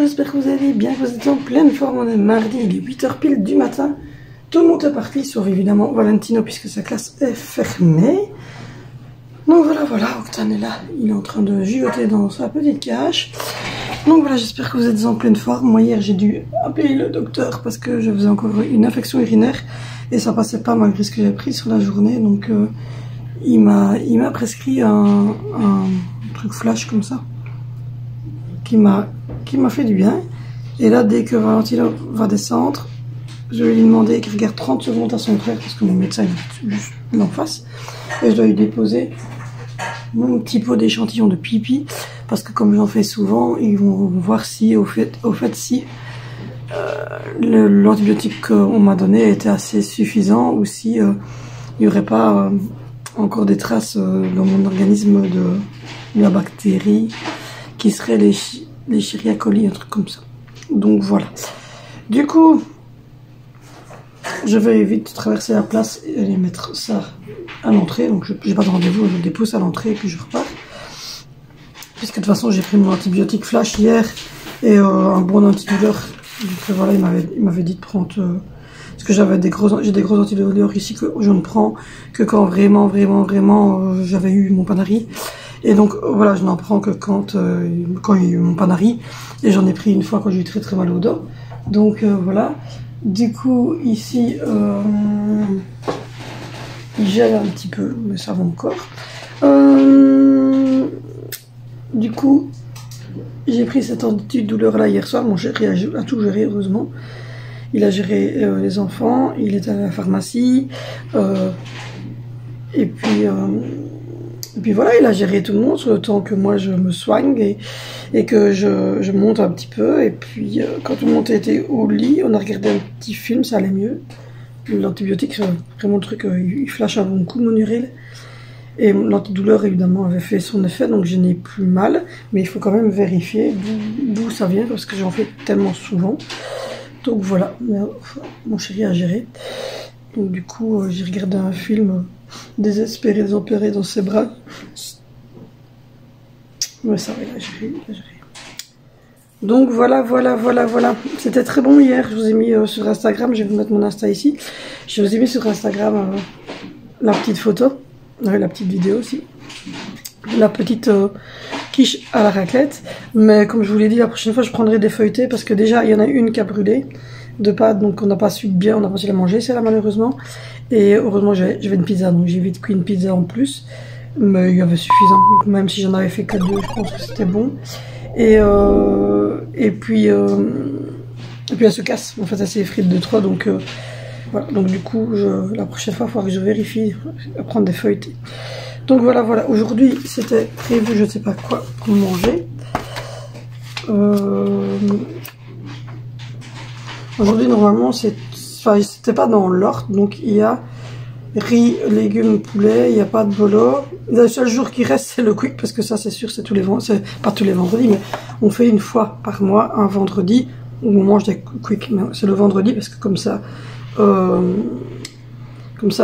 j'espère que vous allez bien, que vous êtes en pleine forme. On est mardi, il est 8h pile du matin. Tout le monde est parti, sauf évidemment Valentino, puisque sa classe est fermée. Donc voilà, Octane est là, il est en train de gigoter dans sa petite cage. Donc voilà, j'espère que vous êtes en pleine forme. Moi hier, j'ai dû appeler le docteur parce que je faisais encore une infection urinaire. Et ça passait pas malgré ce que j'ai pris sur la journée. Donc il m'a prescrit un truc flash comme ça. Qui m'a fait du bien. Et là, dès que Valentino va descendre, je vais lui demander qu'il regarde 30 secondes à son frère, parce que mon médecin est juste en face. Et je dois lui déposer mon petit pot d'échantillon de pipi, parce que comme j'en fais souvent, ils vont voir si, au fait si l'antibiotique qu'on m'a donné était assez suffisant, ou si il n'y aurait pas encore des traces dans mon organisme de la bactérie, qui serait les Escherichia coli, un truc comme ça. Donc voilà. Du coup, je vais vite traverser la place et aller mettre ça à l'entrée. Donc je n'ai pas de rendez-vous, je le dépose à l'entrée et puis je repars. Puisque de toute façon j'ai pris mon antibiotique flash hier et un bon antidouleur. Donc voilà, il m'avait dit de prendre... parce que j'ai des gros antidouleurs ici que je ne prends que quand vraiment j'avais eu mon Panari. Et donc voilà, je n'en prends que quand il y a eu mon Panari. Et j'en ai pris une fois quand j'ai eu très mal au dos. Donc voilà. Du coup, ici, il gèle un petit peu, mais ça va encore. Du coup, j'ai pris cette antidouleur là hier soir. Mon chéri a tout géré, heureusement. Il a géré les enfants, il est à la pharmacie. Et puis voilà, il a géré tout le monde sur le temps que moi je me soigne et que je monte un petit peu. Et puis quand tout le monde était au lit, on a regardé un petit film, ça allait mieux. L'antibiotique, c'est vraiment le truc, il flash un bon coup mon urine. Et l'antidouleur évidemment avait fait son effet, donc je n'ai plus mal. Mais il faut quand même vérifier d'où ça vient, parce que j'en fais tellement souvent. Donc voilà, mon chéri a géré. Donc du coup, j'ai regardé un film désespéré, désopéré dans ses bras. Ouais, ça va, il a géré. Donc voilà. C'était très bon hier. Je vous ai mis sur Instagram, je vais vous mettre mon Insta ici. Je vous ai mis sur Instagram la petite photo, la petite vidéo aussi. La petite quiche à la raclette. Mais comme je vous l'ai dit, la prochaine fois, je prendrai des feuilletés parce que déjà, il y en a une qui a brûlé de pâtes, donc on n'a pas su bien, on n'a pas su la manger, celle-là malheureusement. Et heureusement, j'avais une pizza, donc j'ai vite cuit une pizza en plus. Mais il y avait suffisant, même si j'en avais fait que 2, je pense que c'était bon. Et puis elle se casse, en fait, elle s'est effrite de 3, donc voilà. Donc du coup, la prochaine fois, il faudra que je vérifie à prendre des feuilletés. Donc voilà, c'était c'était prévu, je ne sais pas quoi, pour manger. Aujourd'hui, normalement, c'était pas dans l'ordre, donc il y a riz, légumes, poulet, il n'y a pas de bolo. Le seul jour qui reste, c'est le quick, parce que ça, c'est sûr, c'est tous les vendredis, pas tous les vendredis, mais on fait une fois par mois, un vendredi, où on mange des quick. C'est le vendredi, parce que comme ça,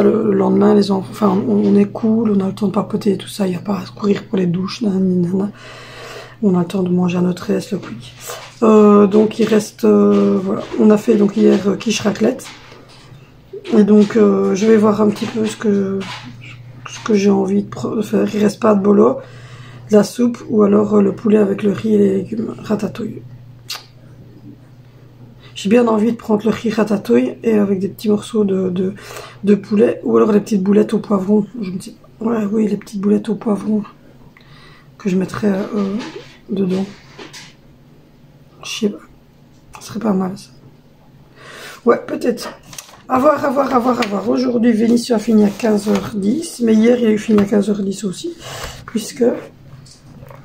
le lendemain, les enfants, enfin, on est cool, on a le temps de papoter et tout ça, il n'y a pas à courir pour les douches, nanana. On a le temps de manger à notre aise, le quick. Donc il reste, voilà, on a fait donc hier quiche raclette. Et donc je vais voir un petit peu ce que j'ai envie de faire. Il reste pas de bolo, de la soupe ou alors le poulet avec le riz et les légumes, ratatouille. J'ai bien envie de prendre le riz ratatouille et avec des petits morceaux de poulet ou alors les petites boulettes au poivron. Je me dis, ouais, oui, les petites boulettes au poivron que je mettrais dedans. Je sais pas, ce serait pas mal ça. Ouais, peut-être. À voir. Aujourd'hui, Vénissieux a fini à 15h10, mais hier, il a eu fini à 15h10 aussi, puisque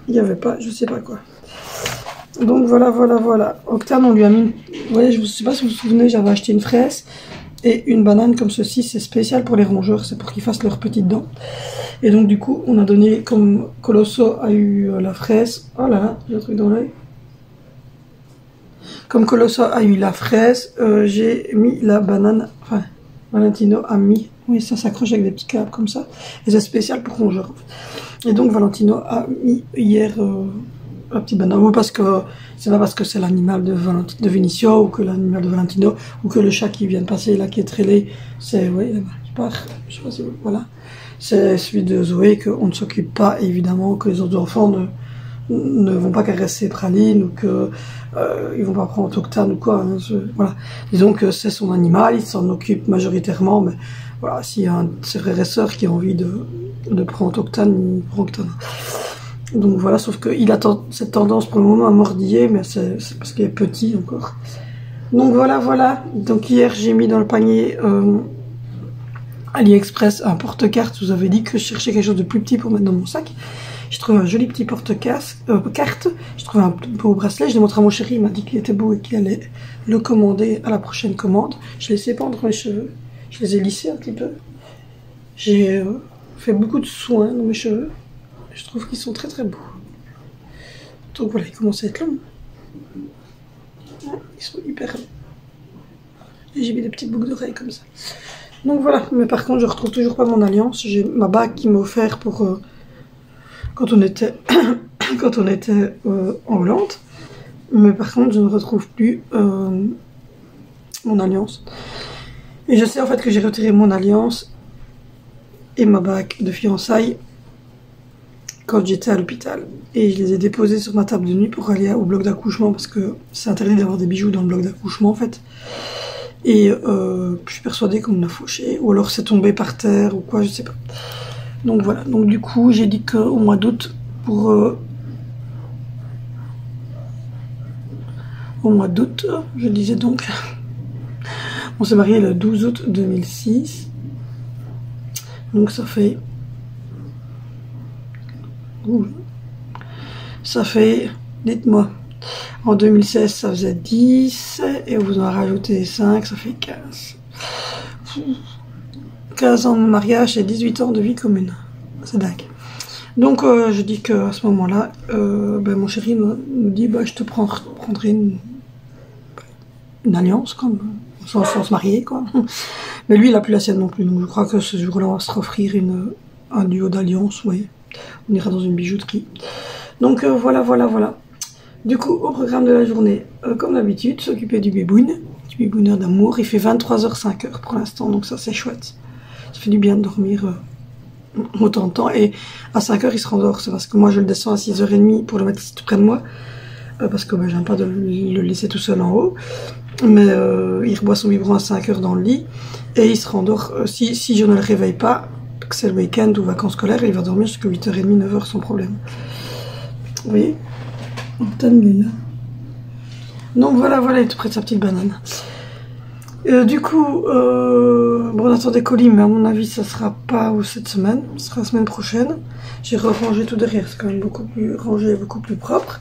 il n'y avait pas, je sais pas quoi. Donc voilà. Octane, on lui a mis, ouais, je ne sais pas si vous vous souvenez, j'avais acheté une fraise et une banane comme ceci, c'est spécial pour les rongeurs, c'est pour qu'ils fassent leurs petites dents. Et donc du coup, on a donné, comme Colosso a eu la fraise, oh là là, j'ai un truc dans l'œil. Comme Colosso a eu la fraise, j'ai mis la banane, enfin, Valentino a mis, oui, ça s'accroche avec des petits câbles comme ça, et c'est spécial pour rongeurs. Et donc Valentino a mis hier la petite banane. Ou parce que c'est pas parce que c'est l'animal de Vinicio ou que l'animal de Valentino ou que le chat qui vient de passer là qui est trélé, c'est oui, je pars, je sais pas si voilà, c'est celui de Zoé qu'on ne s'occupe pas évidemment, que les autres enfants ne vont pas caresser Praline ou que ils vont pas prendre Octane ou quoi. Hein, voilà, disons que c'est son animal, il s'en occupe majoritairement, mais voilà, s'il y a un de ses frères et sœurs qui a envie de prendre Octane, il prend Octane. Donc voilà, sauf qu'il a cette tendance pour le moment à mordiller, mais c'est parce qu'il est petit encore. Donc voilà. Donc hier, j'ai mis dans le panier AliExpress un porte-carte. Je vous avais dit que je cherchais quelque chose de plus petit pour mettre dans mon sac. J'ai trouvé un joli petit porte-carte. J'ai trouvé un beau bracelet. Je l'ai montré à mon chéri, il m'a dit qu'il était beau et qu'il allait le commander à la prochaine commande. Je l'ai laissé pendre mes cheveux. Je les ai lissés un petit peu. J'ai fait beaucoup de soins dans mes cheveux. Je trouve qu'ils sont très très beaux. Donc voilà, ils commencent à être longs. Ouais, ils sont hyper longs. Et j'ai mis des petites boucles d'oreilles comme ça. Donc voilà, mais par contre je retrouve toujours pas mon alliance. J'ai ma bague qui m'a offert pour quand on était en Hollande. Mais par contre je ne retrouve plus mon alliance. Et je sais en fait que j'ai retiré mon alliance et ma bague de fiançailles quand j'étais à l'hôpital. Et je les ai déposés sur ma table de nuit pour aller au bloc d'accouchement parce que c'est interdit d'avoir des bijoux dans le bloc d'accouchement en fait. Et je suis persuadée qu'on me l'a fauché, ou alors c'est tombé par terre ou quoi, je sais pas. Donc voilà, donc du coup j'ai dit qu'au mois d'août, au mois d'août, je disais donc, on s'est marié le 12 août 2006, donc ça fait... dites-moi, en 2016 ça faisait 10, et vous en rajoutez 5, ça fait 15. 15 ans de mariage et 18 ans de vie commune. C'est dingue. Donc je dis qu'à ce moment-là, mon chéri me dit, je te prendrai une alliance, comme, sans se marier, quoi. Mais lui, il n'a plus la sienne non plus, donc je crois que ce jour-là, on va se offrir un duo d'alliance, oui. On ira dans une bijouterie. Donc voilà. Du coup, au programme de la journée, comme d'habitude, s'occuper du bibouneur d'amour. Il fait 23h-5h pour l'instant, donc ça c'est chouette. Ça fait du bien de dormir autant de temps. Et à 5h, il se rendort. C'est parce que moi, je le descends à 6h30 pour le mettre ici tout près de moi. Parce que j'aime pas de le laisser tout seul en haut. Mais il reboit son biberon à 5h dans le lit. Et il se rendort. Si je ne le réveille pas, que c'est le week-end ou vacances scolaires, il va dormir jusqu'à 8h30, 9h sans problème. Vous voyez? Il est là. Donc voilà, il est tout près de sa petite banane. Du coup, on attend des colis, mais à mon avis, ça sera pas cette semaine, ce sera la semaine prochaine. J'ai rangé tout derrière, c'est quand même beaucoup plus rangé, beaucoup plus propre.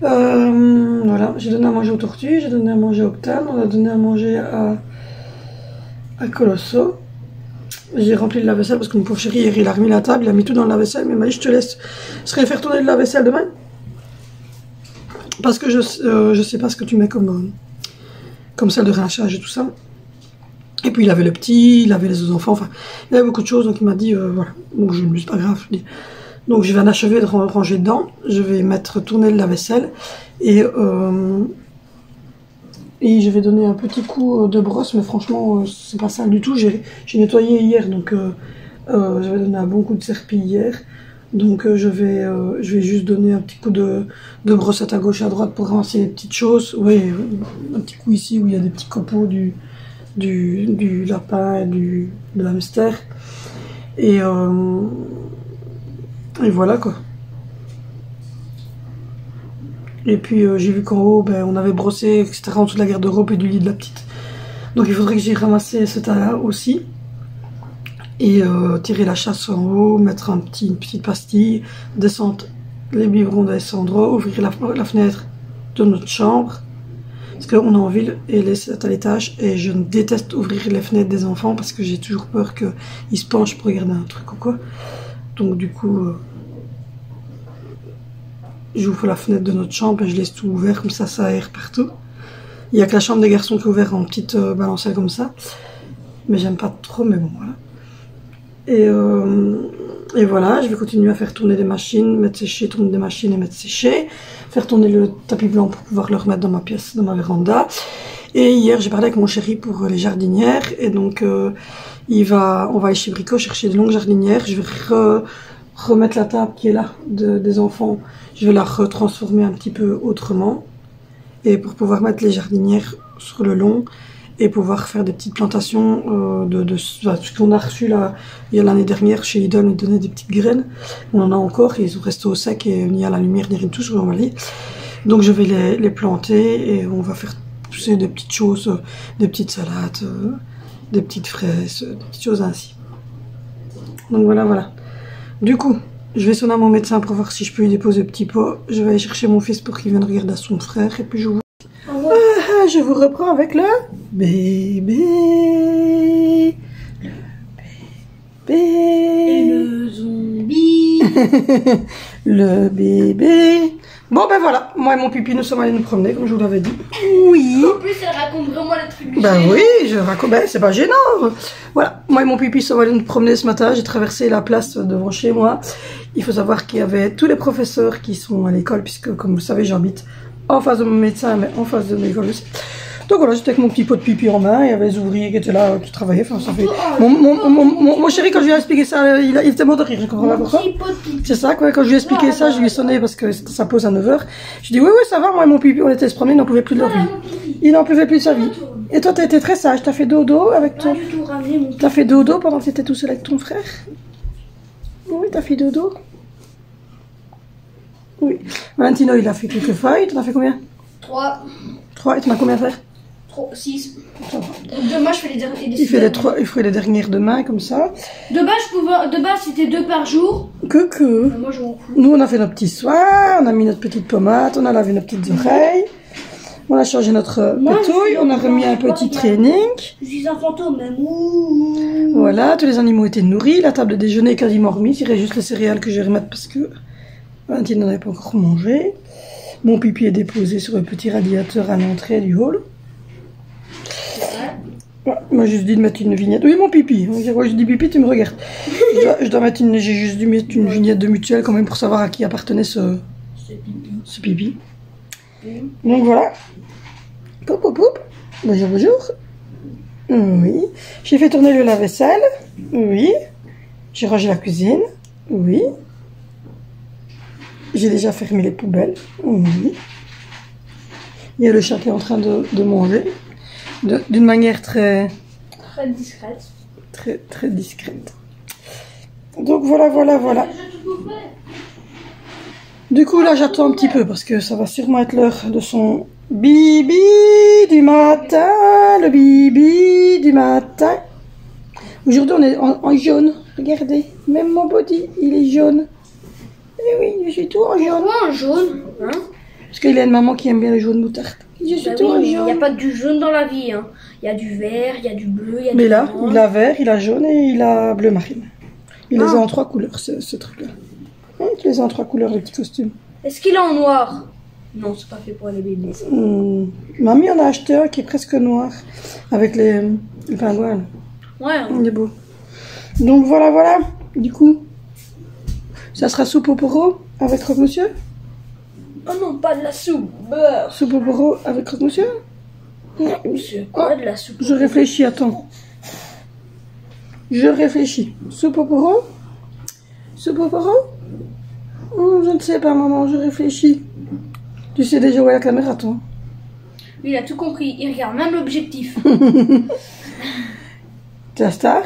Voilà, j'ai donné à manger aux tortues, j'ai donné à manger à Octane, on a donné à manger à Colosso. J'ai rempli le lave-vaisselle parce que mon pauvre chéri, hier, il a remis la table, il a mis tout dans le lave-vaisselle, mais il m'a dit, je te laisse. Je serais faire tourner le lave-vaisselle demain. Parce que je sais pas ce que tu mets comme salle de rinçage et tout ça. Et puis il avait le petit, il avait les autres enfants, enfin, il avait beaucoup de choses, donc il m'a dit, voilà, donc je me dis, c'est pas grave, je dis. Donc je viens d'achever de ranger dedans, je vais mettre tourner le lave-vaisselle, et je vais donner un petit coup de brosse, mais franchement, c'est pas sale du tout, j'ai nettoyé hier, donc j'avais donné un bon coup de serpille hier. Donc je vais juste donner un petit coup de brossette à gauche et à droite pour ramasser les petites choses. Oui, un petit coup ici où il y a des petits copeaux du lapin et de l'hamster. Et voilà quoi. Et puis j'ai vu qu'en haut, on avait brossé, etc. en dessous de la garde-robe et du lit de la petite. Donc il faudrait que j'aille ramasser ce tas-là aussi. Et tirer la chasse en haut, mettre une petite pastille, descendre les biberons d'Alessandro, ouvrir la fenêtre de notre chambre, parce qu'on est en ville et c'est à l'étage, et je déteste ouvrir les fenêtres des enfants parce que j'ai toujours peur qu'ils se penchent pour regarder un truc ou quoi. Donc du coup, j'ouvre la fenêtre de notre chambre et je laisse tout ouvert, comme ça aère partout. Il n'y a que la chambre des garçons qui est ouverte en petite balancelle comme ça, mais j'aime pas trop, mais bon voilà. Et Et voilà, je vais continuer à faire tourner des machines, mettre sécher, tourner des machines et mettre sécher. Faire tourner le tapis blanc pour pouvoir le remettre dans ma pièce, dans ma véranda. Et hier, j'ai parlé avec mon chéri pour les jardinières. Et donc, on va aller chez Brico chercher de longues jardinières. Je vais remettre la table qui est là des enfants. Je vais la retransformer un petit peu autrement. Et pour pouvoir mettre les jardinières sur le long. Et pouvoir faire des petites plantations de ce qu'on a reçu là, il y a l'année dernière chez Lidl, nous donnaient des petites graines. On en a encore et ils sont restés au sec et ni à la lumière ni rien de tout, je vais emballer. Donc je vais les planter et on va faire pousser des petites choses, des petites salades, des petites fraises, des petites choses ainsi. Donc voilà. Du coup, je vais sonner à mon médecin pour voir si je peux lui déposer le petit pot. Je vais aller chercher mon fils pour qu'il vienne regarder à son frère et puis je vous reprends avec le bébé. Et le zombie. Le bébé. Bon ben voilà, moi et mon pipi nous sommes allés nous promener comme je vous l'avais dit. Oui. En plus elle raconte vraiment les trucs. Ben oui, je raconte, ben c'est pas gênant. Voilà, moi et mon pipi sommes allés nous promener ce matin, j'ai traversé la place devant chez moi. Il faut savoir qu'il y avait tous les professeurs qui sont à l'école puisque comme vous le savez j'habite en face de mon médecin mais en face de l'école aussi. Donc voilà, j'étais avec mon petit pot de pipi en main, il y avait les ouvriers qui étaient là, qui travaillaient, enfin ça fait... Mon chéri, quand je lui ai expliqué ça, il était mort de rire, je comprends pas pourquoi. C'est ça, quoi, quand je lui ai expliqué ça, je lui ai sonné parce que c'était sa pause à 9h. Je dis oui, ça va, moi et mon pipi, on était se promener, il n'en pouvait plus de leur vie. Il n'en pouvait plus de sa vie. Et toi, t'as été très sage, t'as fait dodo avec ton... T'as fait dodo pendant que t'étais tout seul avec ton frère? Oui, t'as fait dodo? Oui. Valentino, il a fait quelques feuilles, t'en as fait combien? 3. 3, et t'en as combien à faire? 6. Demain, je fais les dernières. Il fait les dernières demain, comme ça. De base, c'était 2 par jour. Moi, je m'en fous. Nous, on a fait nos petits soins, on a mis notre petite pommade, on a lavé nos petites oreilles, on a changé notre pétouille, on a remis un petit training. Je suis un fantôme, même. Voilà, tous les animaux étaient nourris, la table de déjeuner est quasiment remise, il reste juste les céréales que je vais remettre parce que Valentine n'en avait pas encore mangé. Mon pipi est déposé sur le petit radiateur à l'entrée du hall. Ouais, moi j'ai juste dit de mettre une vignette. Oui, mon pipi. Je dis pipi, tu me regardes. J'ai juste dû mettre une vignette de mutuelle quand même pour savoir à qui appartenait ce pipi. Donc voilà. Poup. Bonjour. Oui. J'ai fait tourner le lave-vaisselle. Oui. J'ai rangé la cuisine. Oui. J'ai déjà fermé les poubelles. Oui. Il y a le chat qui est en train de manger. D'une manière très discrète. Très discrète. Donc voilà. Du coup là j'attends un petit peu parce que ça va sûrement être l'heure de son bibi du matin. Le bibi du matin. Aujourd'hui on est en jaune. Regardez, même mon body il est jaune. Eh oui, je suis tout en jaune. Pourquoi en jaune hein? Parce qu'il y a une maman qui aime bien le jaune moutarde. Je suis tout en jaune. Il n'y a pas que du jaune dans la vie. Hein. Il y a du vert, il y a du bleu, il y a mais du là, orange. il a vert, il a jaune et il a bleu marine. Il les a en 3 couleurs, ce truc-là. Tu les as en 3 couleurs, le petit costume. Est-ce qu'il est en noir? Non, c'est pas fait pour les bébés. Mamie en a acheté un qui est presque noir. Avec les pingouins. Ouais. Il est beau. Donc voilà. Du coup, ça sera soupe au poro avec croque-monsieur? Oh non, pas de la soupe. Beurre. Soupe au poro avec croque-monsieur? C'est quoi de la soupe? Je réfléchis, attends. Je réfléchis. Soupe au poro? Soupe au poro? Je ne sais pas, maman, je réfléchis. Tu sais déjà où est la caméra, toi? Lui, il a tout compris. Il regarde même l'objectif. T'es la star?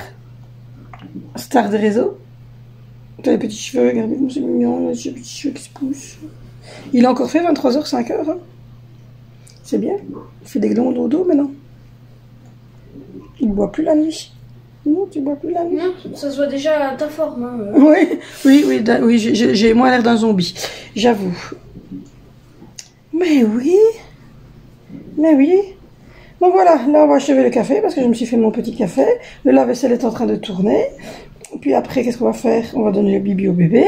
Star des réseaux? T'as les petits cheveux, regardez comme c'est mignon, les petits cheveux qui se poussent. Il a encore fait 23h, 5h. Hein. C'est bien. Il fait des longs dodo maintenant. Il ne boit plus la nuit. Non, tu bois plus la nuit. Non, ça se voit déjà à ta forme. Hein. Oui, j'ai moins l'air d'un zombie. J'avoue. Mais oui. Donc voilà, là on va achever le café parce que je me suis fait mon petit café. Le lave-vaisselle est en train de tourner. Puis après, qu'est-ce qu'on va faire? On va donner le bibi au bébé.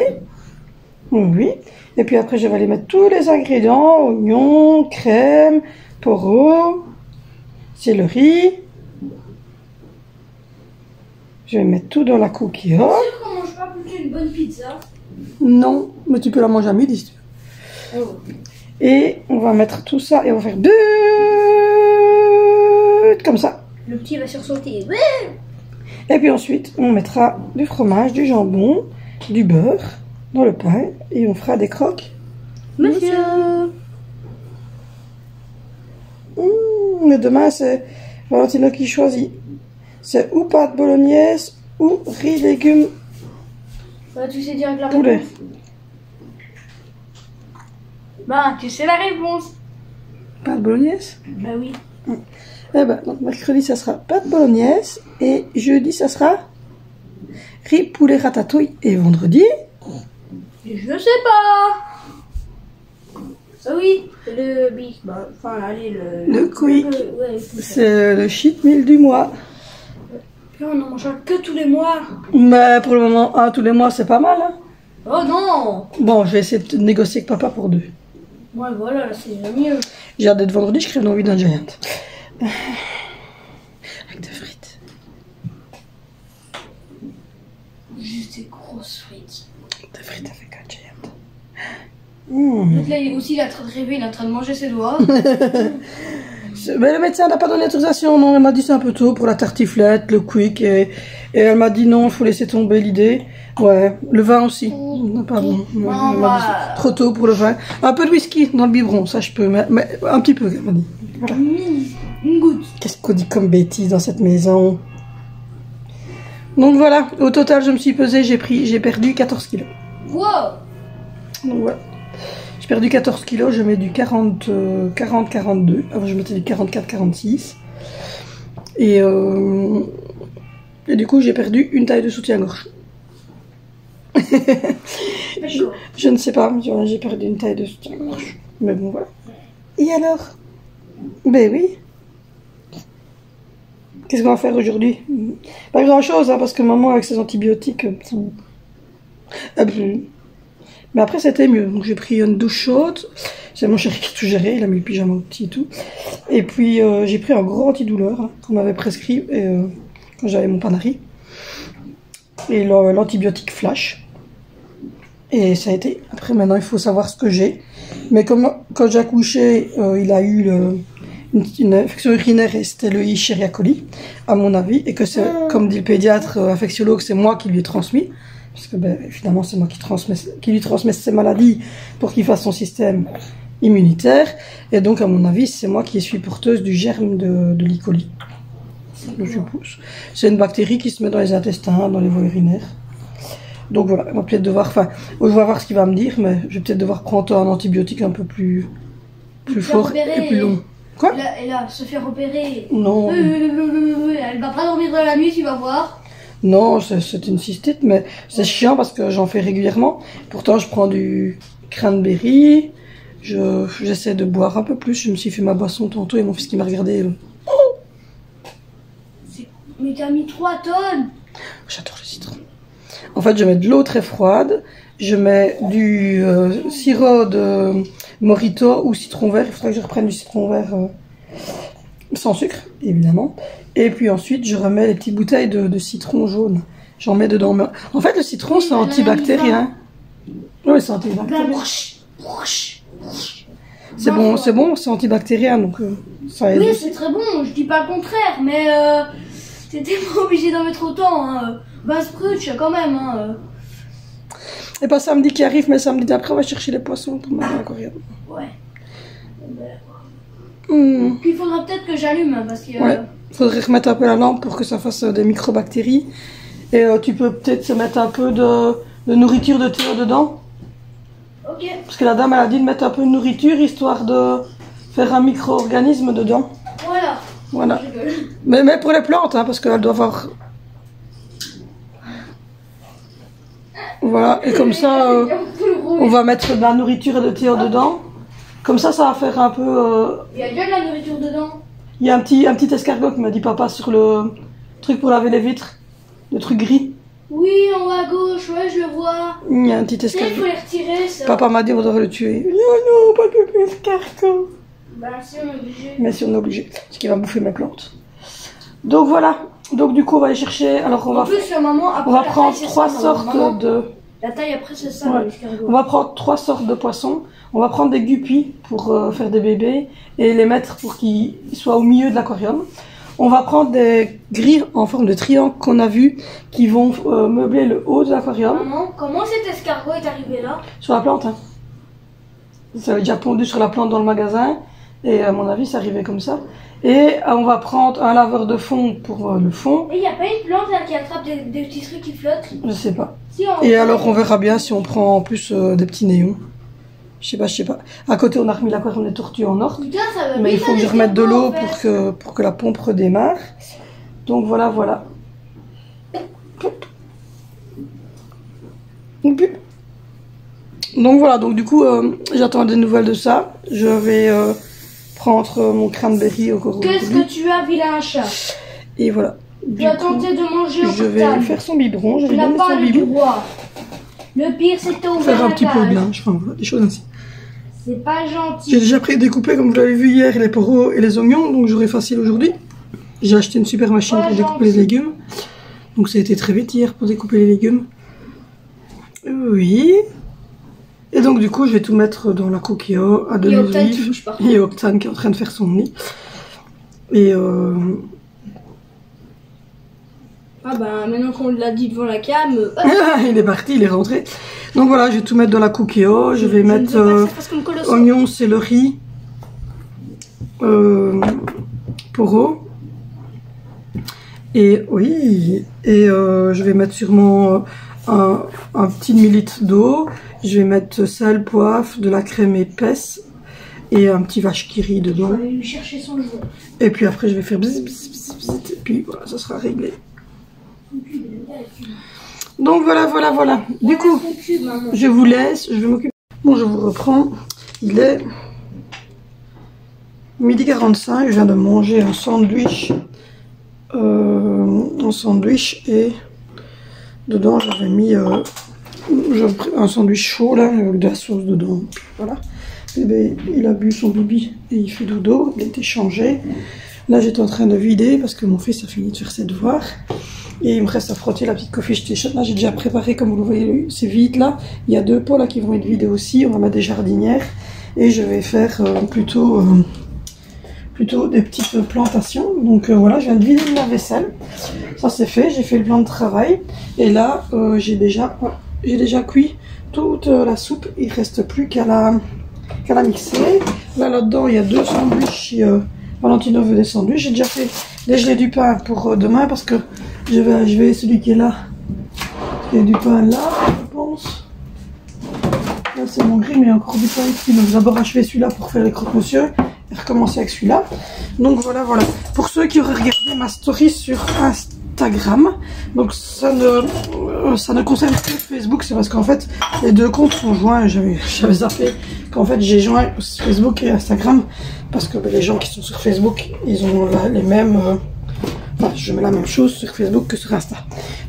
Oui. Et puis après, je vais aller mettre tous les ingrédients. Oignons, crème, poireaux, céleri. Je vais mettre tout dans la cookie. C'est sûr qu'on mange pas plutôt une bonne une pizza. Non, mais tu peux la manger à midi si tu veux. Oh. Et on va mettre tout ça et on va faire comme ça. Le petit va sursauter. Et puis ensuite, on mettra du fromage, du jambon, du beurre dans le pain et on fera des croques. Monsieur. Mais demain, c'est Valentino qui choisit. C'est ou pâte bolognaise ou riz, légumes, Bah, tu sais direct la poulet. réponse. Bah, tu sais la réponse. Pâte bolognaise? Bah oui. Eh ben, donc mercredi, ça sera pâte bolognaise et jeudi, ça sera riz, poulet, ratatouille et vendredi. Je sais pas. Ah oui, le big. Bah, enfin, allez, Le quick. Ouais, C'est le cheat meal du mois. puis on en mangera que tous les mois. Mais pour le moment, un tous les mois, c'est pas mal. Hein. Oh non. Bon, je vais essayer de négocier avec papa pour 2. Ouais, voilà, c'est mieux. J'ai hâte d'être vendredi, je crève d'envie d'un giant. Avec des frites. Juste des grosses frites. Des frites avec un giant. Donc là, il est en train de rêver, il est en train de manger ses doigts. Mais le médecin n'a pas donné l'autorisation, non, elle m'a dit c'est un peu tôt pour la tartiflette, le quick, et elle m'a dit non, il faut laisser tomber l'idée. Ouais, le vin aussi. Pas bon. Elle m'a dit, trop tôt pour le vin. Un peu de whisky dans le biberon, ça je peux, mais un petit peu, elle m'a dit. Voilà. Une goutte. Qu'est-ce qu'on dit comme bêtise dans cette maison? Donc voilà, au total, je me suis pesée, j'ai perdu 14 kilos. Wow. Donc voilà. J'ai perdu 14 kilos, je mets du 40-42. Avant, je mettais du 44-46. Et du coup, j'ai perdu une taille de soutien-gorge. je ne sais pas, j'ai perdu une taille de soutien-gorge. Mais bon, voilà. Et alors? Ben oui. Qu'est-ce qu'on va faire aujourd'hui? Pas grand-chose, hein, parce que maman, avec ses antibiotiques... mais après, c'était mieux. Donc, j'ai pris une douche chaude. C'est mon chéri qui a tout géré. Il a mis le pyjama au petit et tout. Et puis, j'ai pris un gros antidouleur hein, qu'on m'avait prescrit quand j'avais mon Panari. Et l'antibiotique flash. Et ça a été... Après, maintenant, il faut savoir ce que j'ai. Mais comme quand j'ai accouché, il a eu une infection urinaire et c'était le Escherichia coli, à mon avis. Et que c'est, comme dit le pédiatre infectiologue, c'est moi qui lui ai transmis. Parce que ben, finalement, c'est moi qui lui transmets ces maladies pour qu'il fasse son système immunitaire. Et donc, à mon avis, c'est moi qui suis porteuse du germe de l'E. coli. Je suppose. C'est une bactérie qui se met dans les intestins, dans les voies urinaires. Donc voilà, on va peut-être devoir... Enfin, je vais voir ce qu'il va me dire, mais je vais peut-être devoir prendre un antibiotique un peu plus fort et plus long. Quoi? Elle a se faire opérer. Non. Elle va pas dormir dans la nuit, tu vas voir. Non, c'est une cystite, mais c'est chiant parce que j'en fais régulièrement. Pourtant, je prends du cranberry, j'essaie de boire un peu plus. Je me suis fait ma boisson tantôt et mon fils qui m'a regardé. Mais t'as mis 3 tonnes. J'adore le citron. En fait, je mets de l'eau très froide, je mets du sirop de Morito ou citron vert. Il faudrait que je reprenne du citron vert sans sucre, évidemment. Et puis ensuite, je remets les petites bouteilles de citron jaune. J'en mets dedans. En fait, le citron, c'est antibactérien. Oui, c'est antibactérien. C'est bon, c'est antibactérien, donc ça aide. Oui, c'est très bon, je dis pas le contraire, mais t'étais pas obligé d'en mettre autant. Hein. Basprutch, quand même. Hein. Et pas samedi qui arrive, mais samedi d'après, on va chercher les poissons pour manger la coriandre. Ouais. Puis il faudra peut-être que j'allume, parce que... Ouais. Faudrait remettre un peu la lampe pour que ça fasse des microbactéries. Et tu peux peut-être se mettre un peu de nourriture de Théo dedans. Ok. Parce que la dame, elle a dit de mettre un peu de nourriture, histoire de faire un micro-organisme dedans. Voilà. Voilà. Mais pour les plantes, hein, parce qu'elles doivent avoir... Voilà, et comme ça, on va mettre de la nourriture et de Théo dedans. Comme ça, ça va faire un peu... Il y a déjà de la nourriture dedans. Il y a un petit escargot qui m'a dit papa sur le truc pour laver les vitres. Le truc gris. Oui, en haut à gauche, ouais, je le vois. Il y a un petit Il faut escargot. les retirer, ça. Papa m'a dit on devrait le tuer. Non, pas de bébé escargot. Bah si, on est obligé. Mais si on est obligé, parce qu'il va bouffer mes plantes. Donc voilà. Donc du coup, on va aller chercher... Alors on va En plus, maman, après prendre la taille, c'est 3 ça, sortes maman. de... La taille après c'est ça, Ouais. l'escargot. On va prendre 3 sortes de poissons. On va prendre des guppies pour faire des bébés et les mettre pour qu'ils soient au milieu de l'aquarium. On va prendre des grilles en forme de triangle qu'on a vu qui vont meubler le haut de l'aquarium. Maman, comment cet escargot est arrivé là? Sur la plante, hein. Ça avait déjà pondu sur la plante dans le magasin. Et à mon avis, c'est arrivé comme ça. Et on va prendre un laveur de fond pour le fond. Et il n'y a pas une plante là qui attrape des petits trucs qui flottent? Je sais pas. Si, Et alors, on verra bien si on prend en plus des petits néons. Je sais pas. À côté, on a remis l'aquarium des tortues en or. Putain, ça va Mais il vite, faut que un je remette de escargot, l'eau en fait. pour que la pompe redémarre. Donc voilà. Donc voilà, donc du coup, j'attends des nouvelles de ça. Je vais prendre mon cranberry au cours Qu'est-ce que tu as, vilain chat? Et voilà. Tu as tenté de manger au Je vais portable. faire son biberon. Je Tu vais n'as donner pas son le biberon. droit. Le pire, c'est que t'as ouvert Faire un la petit peu de cage. linge, enfin voilà, des choses ainsi. C'est pas gentil. J'ai déjà découpé, comme vous l'avez vu hier, les poros et les oignons, donc j'aurai facile aujourd'hui. J'ai acheté une super machine Ouais, pour découper les légumes. Donc ça a été très vite hier pour découper les légumes. Oui. Et donc du coup, je vais tout mettre dans la coquillot à de Il y a l'huile Octane qui d'olive. bouge partout. Il y a Octane qui est en train de faire son nid. Et Ah bah maintenant qu'on l'a dit devant la cam, il est parti, il est rentré. Donc voilà, je vais tout mettre dans la coquillot. Je vais mettre ne veux pas que ça fasse comme Colosso. oignons, céleri, poros. Et oui, et je vais mettre sûrement un petit demi-litre d'eau. Je vais mettre sel, poivre, de la crème épaisse et un petit vache qui rit Je dedans. vais aller lui chercher son jouet. Et puis après, je vais faire bzz, bzz, bzz, bzz, et puis voilà, ça sera réglé. Donc voilà. Du coup, Son cube, maman. je vous laisse, je vais m'occuper. Bon, je vous reprends. Il est 12h45, je viens de manger un sandwich. Et dedans j'avais mis un sandwich chaud là avec de la sauce dedans. Voilà. Bébé, il a bu son bibi et il fait dodo, il a été changé. Là j'étais en train de vider parce que mon fils a fini de faire ses devoirs. Et il me reste à frotter la petite coffee station. Là j'ai déjà préparé, comme vous le voyez, c'est vide là. Il y a 2 pots là qui vont être vidés aussi. On va mettre des jardinières. Et je vais faire plutôt des petites plantations. Donc voilà, je viens de vider la vaisselle. Ça c'est fait, j'ai fait le plan de travail. Et là, j'ai déjà cuit toute la soupe. Il ne reste plus qu'à la mixer. Là-dedans, il y a 2 sandwichs. Si Valentino veut des sandwichs. J'ai déjà fait dégeler du pain pour demain parce que je vais celui qui est là. Il y a du pain là, je pense. Là, c'est mon gris, mais il y a encore du pain ici. Donc, d'abord achever celui-là pour faire les croque-monsieur et recommencer avec celui-là. Donc, voilà. Pour ceux qui auraient regardé ma story sur Instagram, donc ça ne concerne que Facebook. C'est parce qu'en fait, les 2 comptes sont joints. J'avais zappé qu'en fait, j'ai joint Facebook et Instagram parce que les gens qui sont sur Facebook, ils ont les mêmes... Enfin, je mets la même chose sur Facebook que sur Insta.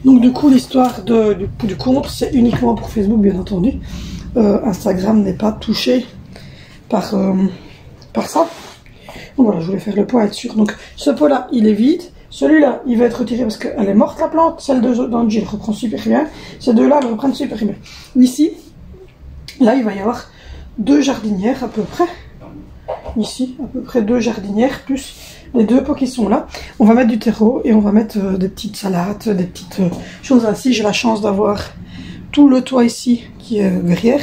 Donc, du coup, l'histoire du compte, c'est uniquement pour Facebook, bien entendu. Instagram n'est pas touché par ça. Donc voilà, je voulais faire le point, être sûr. Donc ce pot là, il est vide. Celui-là, il va être retiré parce qu'elle est morte la plante. Celle d'Angie, elle reprend super bien. Ces 2-là, elles reprennent super bien. Ici, là, il va y avoir 2 jardinières à peu près. Ici, à peu près 2 jardinières plus les 2 pots qui sont là. On va mettre du terreau et on va mettre des petites salades, des petites choses ainsi. J'ai la chance d'avoir tout le toit ici qui est verrière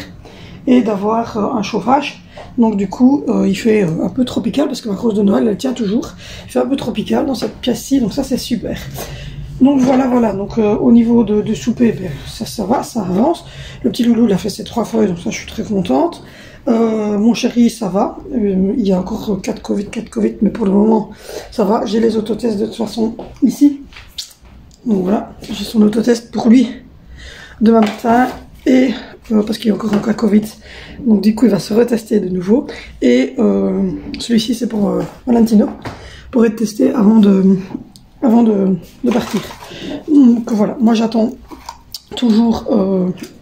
et d'avoir un chauffage. Donc du coup, il fait un peu tropical parce que ma rose de Noël, elle tient toujours. Il fait un peu tropical dans cette pièce-ci, donc ça c'est super. Donc voilà. Donc au niveau de souper, ben, ça va, ça avance. Le petit loulou, il a fait ses 3 feuilles, donc ça je suis très contente. Mon chéri, ça va. Il y a encore 4 Covid, mais pour le moment, ça va. J'ai les autotests de toute façon ici. Donc voilà, j'ai son autotest pour lui demain matin. Et parce qu'il y a encore un cas Covid, donc du coup il va se retester de nouveau. Et celui-ci c'est pour Valentino, pour être testé avant de partir. Donc voilà, moi j'attends toujours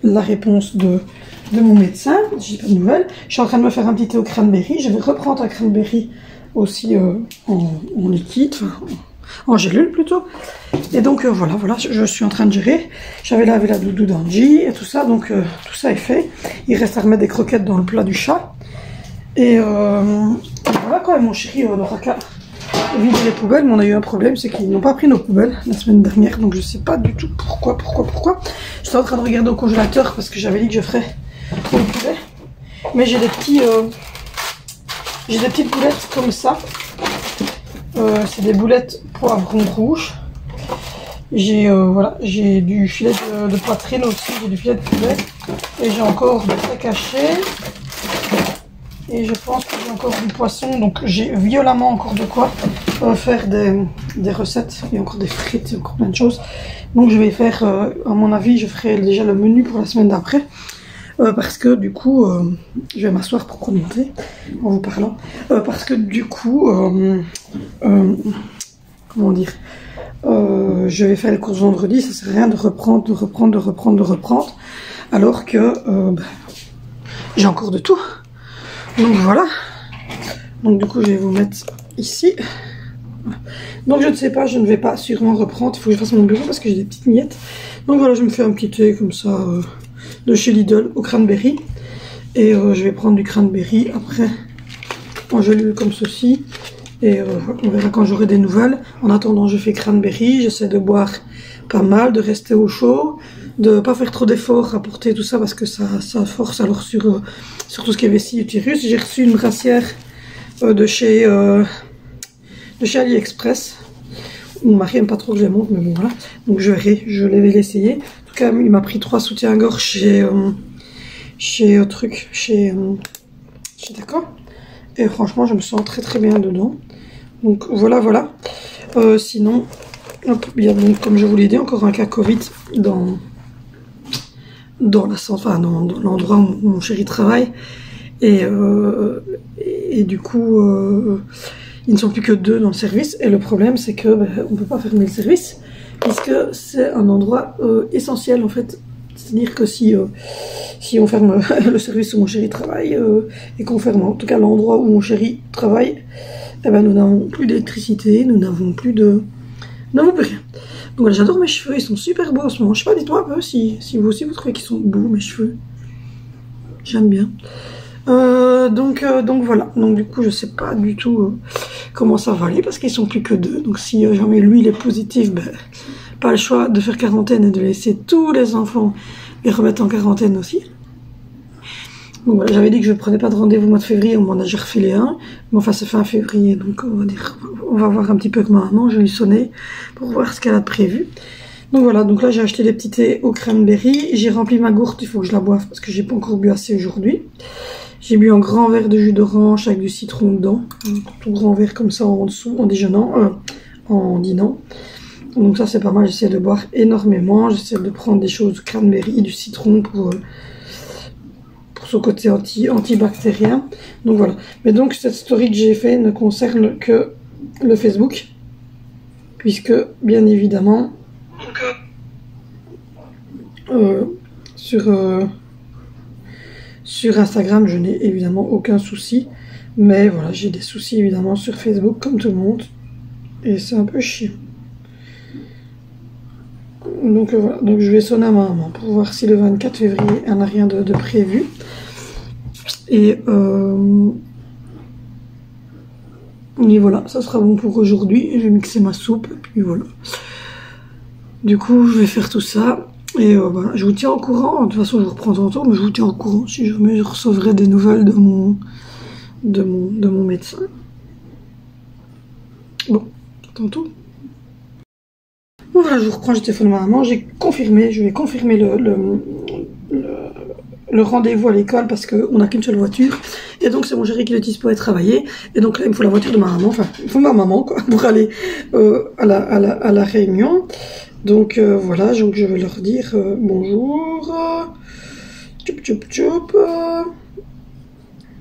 la réponse de mon médecin. J'ai pas de nouvelles. Je suis en train de me faire un petit thé au cranberry. Je vais reprendre un cranberry aussi en liquide, enfin, en gélule plutôt. Et donc voilà, je suis en train de gérer. J'avais lavé la doudou d'Angie et tout ça, donc tout ça est fait. Il reste à remettre des croquettes dans le plat du chat. Et voilà quoi, et mon chéri n'aura qu'à vider les poubelles, mais on a eu un problème, c'est qu'ils n'ont pas pris nos poubelles la semaine dernière, donc je sais pas du tout pourquoi. J'étais en train de regarder au congélateur parce que j'avais dit que je ferais au poulet, mais j'ai des petites boulettes comme ça. C'est des boulettes poivron rouge. J'ai du filet de poitrine aussi, j'ai du filet de poulet, et j'ai encore des steaks hachés. Et je pense que j'ai encore du poisson, donc j'ai violemment encore de quoi faire des recettes. Il y a encore des frites, il y a encore plein de choses. Donc je vais faire, à mon avis, je ferai déjà le menu pour la semaine d'après. Parce que du coup, je vais m'asseoir pour commenter en vous parlant. Parce que du coup, comment dire, je vais faire les courses vendredi, ça sert à rien de reprendre. Alors que j'ai encore de tout. Donc voilà, donc du coup je vais vous mettre ici. Donc je ne sais pas, je ne vais pas sûrement reprendre, il faut que je fasse mon bureau parce que j'ai des petites miettes. Donc voilà, je me fais un petit thé comme ça de chez Lidl au cranberry. Et je vais prendre du cranberry après en gélule comme ceci. Et on verra quand j'aurai des nouvelles. En attendant, je fais cranberry, j'essaie de boire pas mal, de rester au chaud, de pas faire trop d'efforts à porter tout ça parce que ça force alors sur tout ce qui est vessie utérus. J'ai reçu une brassière de chez AliExpress. Mon mari aime pas trop que je les monte, mais bon voilà. Donc je vais l'essayer. En tout cas, il m'a pris 3 soutiens-gorge chez D'accord. Et franchement, je me sens très très bien dedans. Donc voilà. Sinon, hop, il y a donc, comme je vous l'ai dit, encore un cas Covid dans l'endroit où mon chéri travaille. Et du coup, ils ne sont plus que 2 dans le service. Et le problème, c'est que on peut pas fermer le service puisque c'est un endroit essentiel en fait. C'est-à-dire que si on ferme le service où mon chéri travaille et qu'on ferme en tout cas l'endroit où mon chéri travaille, eh ben nous n'avons plus d'électricité, nous n'avons plus rien. Donc voilà, j'adore mes cheveux, ils sont super beaux en ce moment. Je sais pas, dites-moi un peu si vous aussi vous trouvez qu'ils sont beaux mes cheveux. J'aime bien. Donc voilà. Donc du coup je sais pas du tout comment ça va aller parce qu'ils sont plus que 2. Donc si jamais lui il est positif, pas le choix de faire quarantaine et de laisser tous les enfants les remettre en quarantaine aussi. Donc voilà, j'avais dit que je ne prenais pas de rendez-vous au mois de février, on m'en a déjà refilé un. Mais enfin, c'est fin février, donc on va voir un petit peu avec ma maman. Je vais lui sonner pour voir ce qu'elle a prévu. Donc voilà, donc là j'ai acheté des petits thés au cranberry. J'ai rempli ma gourde, il faut que je la boive parce que j'ai pas encore bu assez aujourd'hui. J'ai bu un grand verre de jus d'orange avec du citron dedans. Un tout grand verre comme ça en dessous, en déjeunant, en dînant. Donc ça c'est pas mal, j'essaie de boire énormément. J'essaie de prendre des choses de cranberry, du citron pour ce côté antibactérien. Donc voilà. Mais donc cette story que j'ai fait ne concerne que le Facebook. Puisque bien évidemment sur Instagram je n'ai évidemment aucun souci. Mais voilà, j'ai des soucis évidemment sur Facebook comme tout le monde. Et c'est un peu chiant. Donc voilà, donc je vais sonner à ma maman pour voir si le 24 février elle n'a rien de prévu. Et voilà, ça sera bon pour aujourd'hui. Je vais mixer ma soupe et puis voilà. Du coup, je vais faire tout ça. Et voilà, je vous tiens au courant. De toute façon, je vous reprends tantôt, mais je vous tiens au courant si jamais je recevrai des nouvelles de mon médecin. Bon, tantôt. Bon voilà, je vous reprends, j'ai téléphoné à ma maman, je vais confirmer le rendez-vous à l'école parce qu'on n'a qu'une seule voiture. Et donc c'est mon chéri qui l'utilise pour aller travailler. Et donc là il me faut la voiture de ma maman, enfin il faut ma maman quoi, pour aller à la réunion. Donc voilà, donc je vais leur dire bonjour.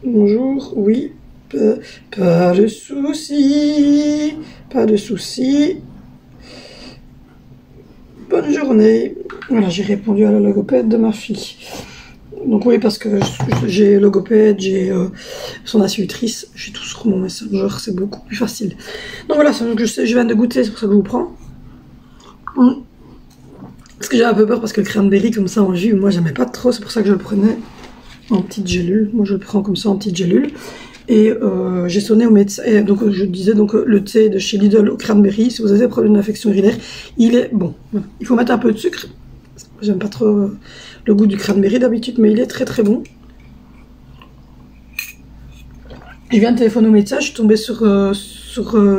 Bonjour, oui, pas de soucis, pas de soucis. Bonne journée. Voilà, j'ai répondu à la logopède de ma fille. Donc oui, parce que j'ai logopède, j'ai son institutrice, j'ai tout sur mon Messenger, c'est beaucoup plus facile. Donc voilà, je viens de goûter, c'est pour ça que je vous prends. Parce que j'ai un peu peur parce que le cranberry comme ça en jus, moi j'aimais pas trop, c'est pour ça que je le prenais en petite gélule. Moi je le prends comme ça en petite gélule. Et j'ai sonné au médecin. Et donc je disais donc le thé de chez Lidl au cranberry, si vous avez des problèmes d'infection urinaire, il est bon. Il faut mettre un peu de sucre. J'aime pas trop le goût du cranberry d'habitude, mais il est très très bon. Je viens de téléphoner au médecin, je suis tombée sur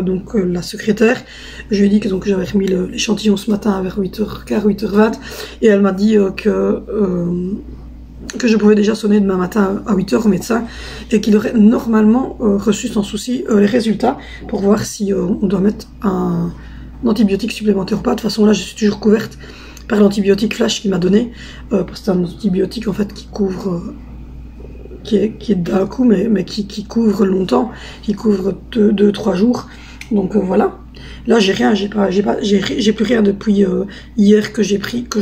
donc la secrétaire. Je lui ai dit que donc j'avais remis l'échantillon ce matin vers 8h15, 8h20, et elle m'a dit que je pouvais déjà sonner demain matin à 8h au médecin et qu'il aurait normalement reçu sans souci les résultats pour voir si on doit mettre un antibiotique supplémentaire ou pas. De toute façon là je suis toujours couverte par l'antibiotique flash qu'il m'a donné, parce que c'est un antibiotique en fait qui couvre qui est d'un coup mais qui couvre longtemps, qui couvre 2-3 jours. Donc voilà. Là j'ai rien, j'ai plus rien depuis hier que je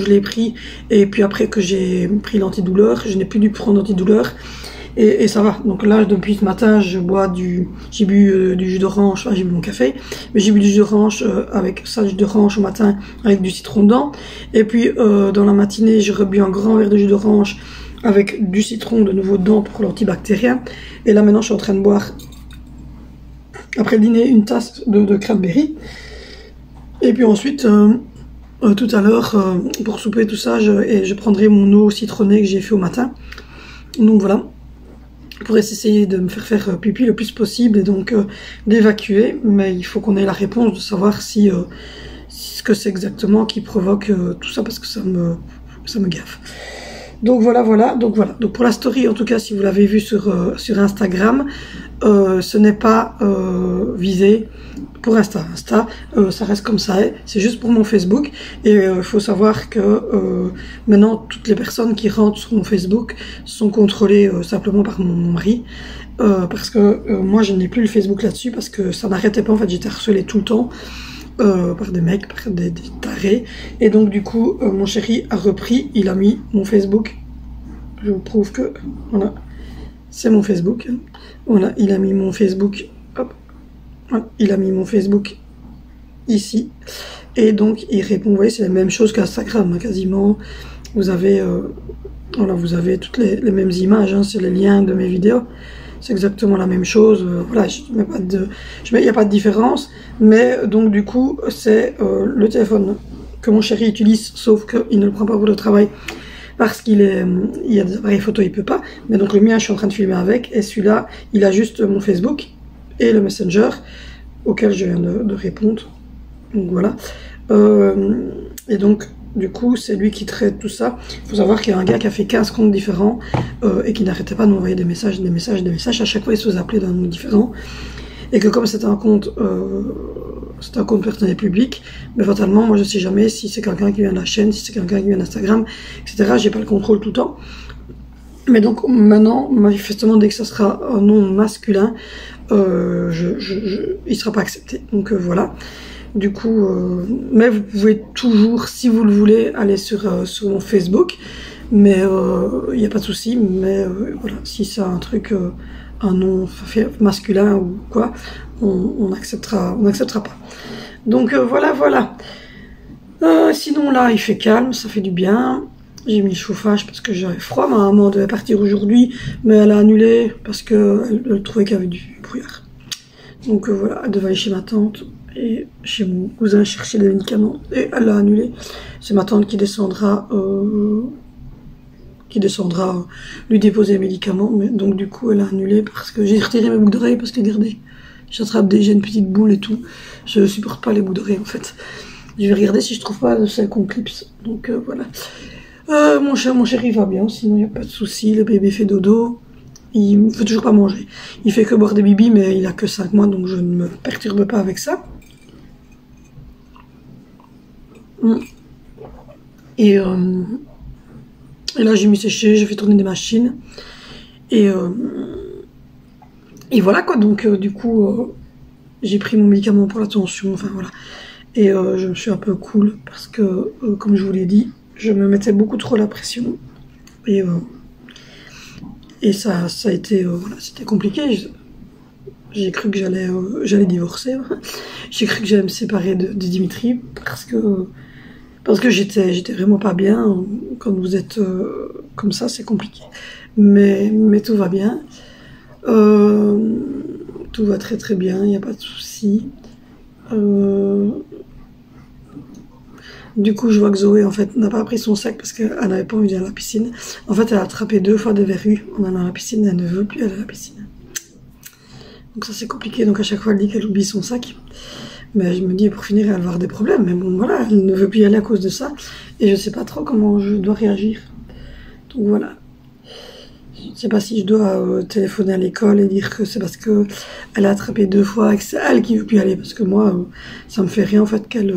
l'ai pris, et puis après que j'ai pris l'antidouleur, je n'ai plus dû prendre l'antidouleur et ça va. Donc là depuis ce matin j'ai bu du jus d'orange, enfin, j'ai bu mon café, mais j'ai bu du jus d'orange avec ça, jus d'orange au matin avec du citron dedans, et puis dans la matinée j'ai rebu un grand verre de jus d'orange avec du citron de nouveau dedans pour l'antibactérien, et là maintenant je suis en train de boire après le dîner une tasse de cranberry, et puis ensuite tout à l'heure pour souper tout ça je prendrai mon eau citronnée que j'ai fait au matin. Donc voilà, pour essayer de me faire pipi le plus possible et donc d'évacuer, mais il faut qu'on ait la réponse de savoir si ce que c'est exactement qui provoque tout ça, parce que ça me gaffe. Donc voilà. Donc pour la story, en tout cas, si vous l'avez vu sur Instagram, ce n'est pas visé pour Insta. Ça reste comme ça, c'est juste pour mon Facebook. Et il faut savoir que maintenant, toutes les personnes qui rentrent sur mon Facebook sont contrôlées simplement par mon mari. Parce que moi, je n'ai plus le Facebook là-dessus, parce que ça n'arrêtait pas. En fait, j'étais harcelée tout le temps. Par des mecs, par des tarés, et donc du coup mon chéri a repris, il a mis mon Facebook, je vous prouve que voilà, c'est mon Facebook, voilà, il a mis mon Facebook, hop, voilà, il a mis mon Facebook ici, et donc il répond, vous voyez, c'est la même chose qu'Instagram, hein, quasiment, vous avez voilà, vous avez toutes les mêmes images, hein, c'est les liens de mes vidéos. C'est exactement la même chose, voilà, il n'y a pas de différence, mais donc du coup, c'est le téléphone que mon chéri utilise, sauf qu'il ne le prend pas pour le travail, parce il y a des appareils photo, il peut pas, mais donc le mien, je suis en train de filmer avec, et celui-là, il a juste mon Facebook et le Messenger, auquel je viens de répondre, donc voilà, et donc, du coup, c'est lui qui traite tout ça. Il faut savoir qu'il y a un gars qui a fait 15 comptes différents et qui n'arrêtait pas de m'envoyer des messages. À chaque fois, il se faisait appeler d'un nom différent. Et que comme c'est un compte personnel public, mais fatalement, moi, je sais jamais si c'est quelqu'un qui vient de la chaîne, si c'est quelqu'un qui vient d'Instagram, etc. J'ai pas le contrôle tout le temps. Mais donc, maintenant, manifestement, dès que ça sera un nom masculin, il sera pas accepté. Donc, voilà. Du coup, mais vous pouvez toujours, si vous le voulez, aller sur mon Facebook, mais il n'y a pas de souci, mais voilà, si c'est un truc, un nom masculin ou quoi, on n'acceptera pas. Donc voilà. Sinon là, il fait calme, ça fait du bien. J'ai mis le chauffage parce que j'avais froid. Ma maman devait partir aujourd'hui, mais elle a annulé parce qu'elle trouvait qu'il y avait du brouillard. Donc voilà, elle devait aller chez ma tante et chez mon cousin chercher des médicaments, et elle l'a annulé. C'est ma tante qui descendra lui déposer les médicaments, mais donc du coup elle a annulé parce que j'ai retiré mes boucles d'oreilles, parce que regardez, j'attrape j'ai une petite boule et tout, je supporte pas les boucles d'oreilles en fait. Je vais regarder si je trouve pas de celle qu'on clipse, donc voilà. Mon chéri va bien, sinon il n'y a pas de souci, le bébé fait dodo. Il ne veut toujours pas manger. Il fait que boire des bibis, mais il a que 5 mois, donc je ne me perturbe pas avec ça. Et là, j'ai mis sécher, j'ai fait tourner des machines. Et voilà quoi, donc du coup, j'ai pris mon médicament pour la tension, enfin voilà. Et je me suis un peu cool, parce que, comme je vous l'ai dit, je me mettais beaucoup trop la pression. Et Et ça a été, voilà, c'était compliqué. J'ai cru que j'allais divorcer. J'ai cru que j'allais me séparer de Dimitri parce que j'étais vraiment pas bien. Quand vous êtes comme ça, c'est compliqué. Mais tout va bien. Tout va très très bien, il n'y a pas de souci. Du coup, je vois que Zoé, en fait, n'a pas pris son sac parce qu'elle n'avait pas envie d'aller à la piscine. En fait, elle a attrapé 2 fois des verrues en allant à la piscine et elle ne veut plus aller à la piscine. Donc ça, c'est compliqué. Donc à chaque fois, elle dit qu'elle oublie son sac. Mais je me dis, pour finir, elle va avoir des problèmes. Mais bon, voilà, elle ne veut plus y aller à cause de ça. Et je ne sais pas trop comment je dois réagir. Donc voilà. Je ne sais pas si je dois téléphoner à l'école et dire que c'est parce qu'elle a attrapé 2 fois et que c'est elle qui ne veut plus y aller. Parce que moi, ça me fait rien, en fait, qu'elle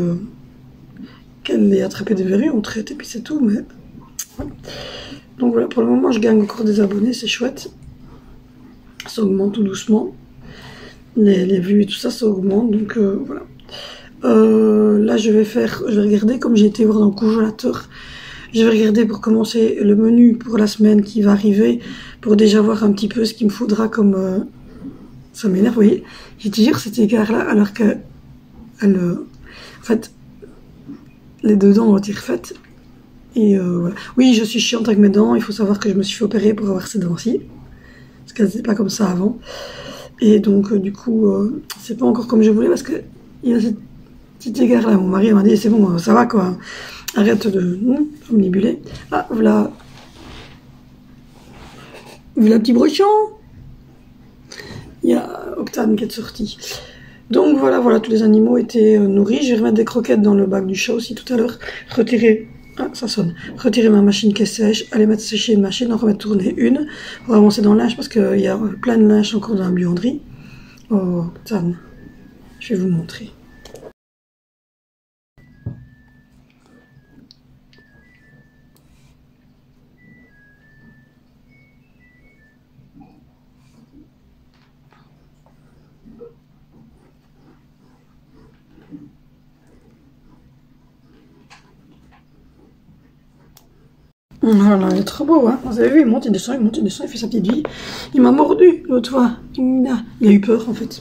ait attrapé des verrues, on traite et puis c'est tout, mais voilà. Donc voilà, pour le moment je gagne encore des abonnés, c'est chouette. Ça augmente tout doucement. Les vues et tout ça, ça augmente, donc voilà. Là je vais regarder, comme j'ai été voir dans le congélateur, je vais regarder pour commencer le menu pour la semaine qui va arriver, pour déjà voir un petit peu ce qu'il me faudra comme... ça m'énerve, vous voyez. J'ai toujours cet écart-là, alors que... en fait... les 2 dents ont été refaites. Et voilà. Oui, je suis chiante avec mes dents. Il faut savoir que je me suis fait opérer pour avoir ces dents-ci. Parce qu'elles n'étaient pas comme ça avant. Et donc, du coup, c'est pas encore comme je voulais parce que il y a cette petite égard-là. Mon mari m'a dit, c'est bon, ça va quoi. Arrête de omnibuler. Ah, voilà. Voilà petit brochon. Il y a Octane qui est sorti. Donc voilà, tous les animaux étaient nourris. Je vais remettre des croquettes dans le bac du chat aussi tout à l'heure. Retirer ma machine qui est sèche, aller mettre sécher une machine, en remettre tourner une. On va avancer dans le linge parce qu'il y a plein de linge encore dans la buanderie. Oh, Tan, je vais vous montrer. Voilà, il est trop beau, hein. Vous avez vu, il monte, il descend, il fait sa petite vie. Il m'a mordu l'autre fois. Il a eu peur, en fait.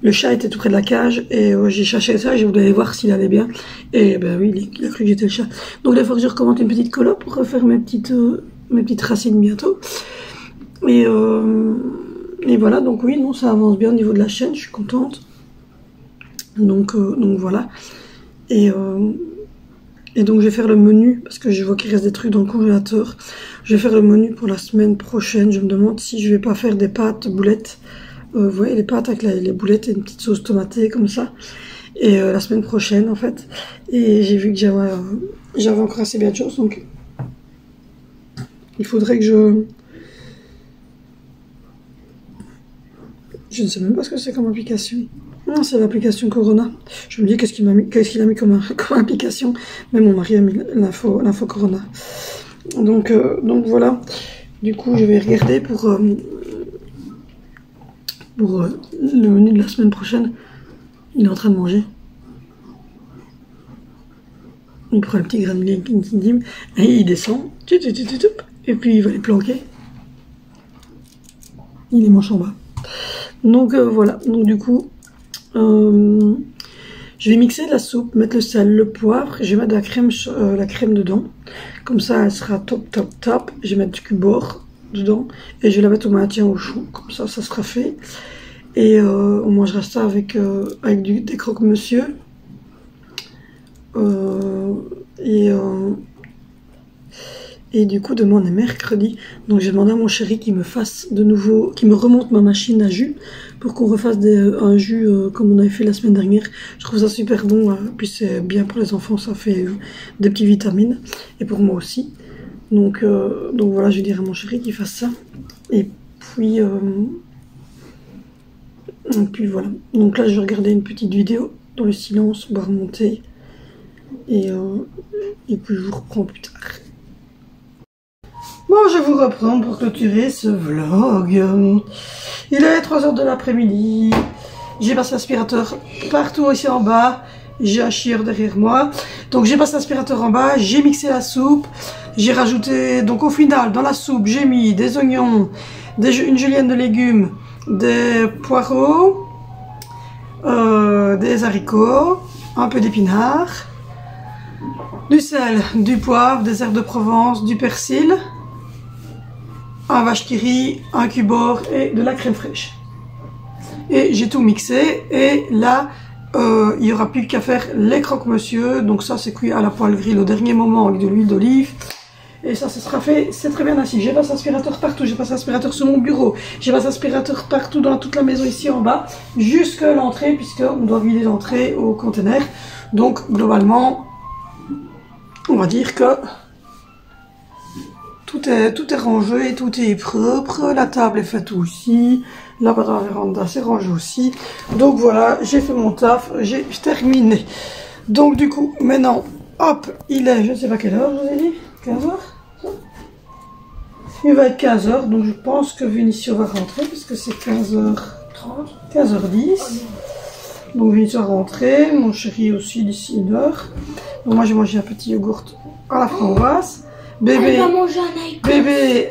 Le chat était tout près de la cage et j'ai cherché ça et je voulais aller voir s'il allait bien. Et ben oui, il a cru que j'étais le chat. Donc il faut que je recommande une petite colo pour refaire mes petites racines bientôt. Et voilà, donc oui, non, ça avance bien au niveau de la chaîne, je suis contente. Donc voilà. Et donc je vais faire le menu, parce que je vois qu'il reste des trucs dans le congélateur. Je vais faire le menu pour la semaine prochaine. Je me demande si je vais pas faire des pâtes boulettes. Vous voyez les pâtes avec les boulettes et une petite sauce tomatée comme ça. Et la semaine prochaine en fait. Et j'ai vu que j'avais encore assez bien de choses. Donc il faudrait que je ne sais même pas ce que c'est comme application. Non, c'est l'application Corona. Je me dis qu'est-ce qu'il a mis comme application. Mais mon mari a mis l'info Corona. Donc voilà. Du coup, je vais regarder pour le menu de la semaine prochaine. Il est en train de manger. Il prend le petit granulé Kinkidim et il descend. Et puis il va les planquer. Il les mange en bas. Donc voilà. Donc du coup... je vais mixer la soupe, mettre le sel, le poivre, je vais mettre la crème dedans, comme ça elle sera top. Je vais mettre du cubord dedans et je vais la mettre au maintien au chaud, comme ça sera fait. Et on mangera ça avec des croque-monsieur. Et du coup demain on est mercredi, donc j'ai demandé à mon chéri qu'il me fasse de nouveau, qu'il me remonte ma machine à jus pour qu'on refasse un jus comme on avait fait la semaine dernière. Je trouve ça super bon, puis c'est bien pour les enfants, ça fait des petites vitamines et pour moi aussi. Donc voilà, je vais dire à mon chéri qu'il fasse ça. Et puis voilà. Donc là je vais regarder une petite vidéo dans le silence, on va remonter et puis je vous reprends plus tard. Bon, je vous reprends pour clôturer ce vlog. Il est 3 h de l'après-midi. J'ai passé l'aspirateur partout ici en bas. j'ai un chieur derrière moi. Donc j'ai passé l'aspirateur en bas, j'ai mixé la soupe, j'ai rajouté, donc au final dans la soupe j'ai mis des oignons, une julienne de légumes, des poireaux, des haricots, un peu d'épinards, du sel, du poivre, des herbes de Provence, du persil, un vache qui rit, un cubord et de la crème fraîche. Et j'ai tout mixé et là il n'y aura plus qu'à faire les croque-monsieur. Donc ça c'est cuit à la poêle grill au dernier moment avec de l'huile d'olive. Et ça sera fait, c'est très bien ainsi. J'ai passé l'aspirateur partout, j'ai passé l'aspirateur sur mon bureau, j'ai passé l'aspirateur partout dans toute la maison ici en bas, jusque l'entrée puisqu'on doit vider l'entrée au conteneur. Donc globalement, on va dire que tout est rangé, tout est propre, la table est faite aussi, là-bas dans la véranda c'est rangé aussi. Donc voilà, j'ai fait mon taf, j'ai terminé. Donc du coup, maintenant, hop, il est, je ne sais pas quelle heure, je vous ai dit, 15h. Il va être 15h, donc je pense que Vinicio va rentrer, puisque c'est 15h30, 15h10. Donc Vinicio va rentrer, mon chéri aussi d'ici 1 heure. Donc moi j'ai mangé un petit yogourt à la framboise. Bébé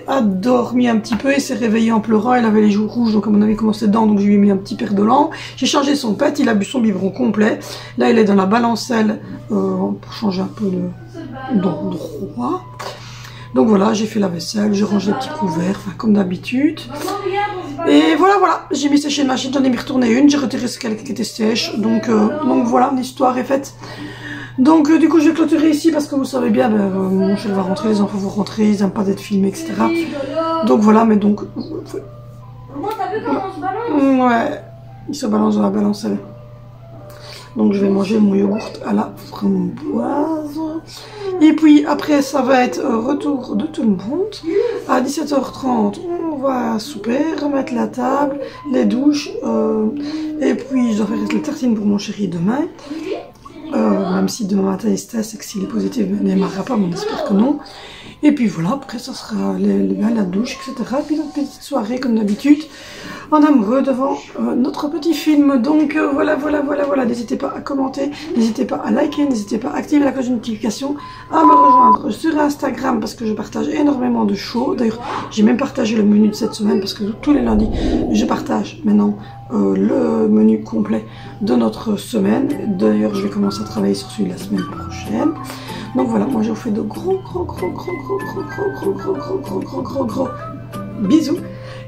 a dormi un petit peu, il s'est réveillé en pleurant, il avait les joues rouges, donc à mon avis commencé dedans, donc je lui ai mis un petit perdolant. J'ai changé son pet, il a bu son biberon complet. Là il est dans la balancelle pour changer un peu d'endroit. Donc voilà, j'ai fait la vaisselle, j'ai rangé les petits couverts, enfin, comme d'habitude. Et voilà, j'ai mis sécher une machine, j'en ai mis retourné une, j'ai retiré ce qui était sèche, donc voilà, l'histoire est faite. Donc du coup je vais clôturer ici parce que vous savez bien, mon chéri va rentrer, les enfants vont rentrer, ils n'aiment pas d'être filmés, etc. Donc voilà, mais donc... Comment t'as vu comment on se balance? Ouais, il se balance dans la balancelle. Donc je vais manger mon yogourt à la framboise. Et puis après ça va être retour de tout le monde. À 17h30 on va souper, remettre la table, les douches. Et puis je dois faire les tartines pour mon chéri demain. Même si demain matin il se teste et que s'il est positif il ne démarrera pas, mais on espère que non. Et puis voilà, après ça sera la douche, etc. Et puis notre petite soirée comme d'habitude, en amoureux devant notre petit film. Donc voilà. N'hésitez pas à commenter, n'hésitez pas à liker, n'hésitez pas à activer la cloche de notification, à me rejoindre sur Instagram parce que je partage énormément de shows. D'ailleurs, j'ai même partagé le menu de cette semaine parce que tous les lundis, je partage maintenant le menu complet de notre semaine. D'ailleurs, je vais commencer à travailler sur celui de la semaine prochaine. Donc voilà, moi je vous fais de gros bisous.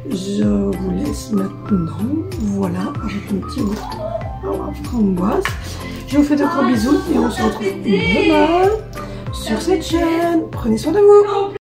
Je vous laisse maintenant, voilà, avec mon petit yogourt à la framboise. Je vous fais de gros bisous et on se retrouve demain sur cette chaîne. Prenez soin de vous.